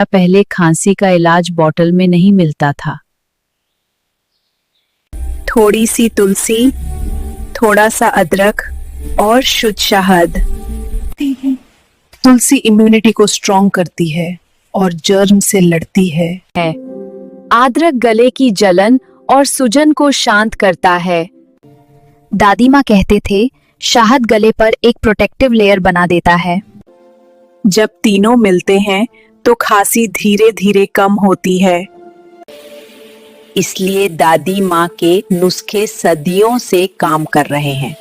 पहले खांसी का इलाज बॉटल में नहीं मिलता था। थोड़ी सी तुलसी, थोड़ा सा अदरक और शुद्ध शहद। तुलसी इम्यूनिटी को स्ट्रॉन्ग करती है और जर्म से लड़ती है। अदरक गले की जलन और सूजन को शांत करता है। दादी माँ कहते थे शहद गले पर एक प्रोटेक्टिव लेयर बना देता है। जब तीनों मिलते हैं तो खांसी धीरे धीरे कम होती है। इसलिए दादी माँ के नुस्खे सदियों से काम कर रहे हैं।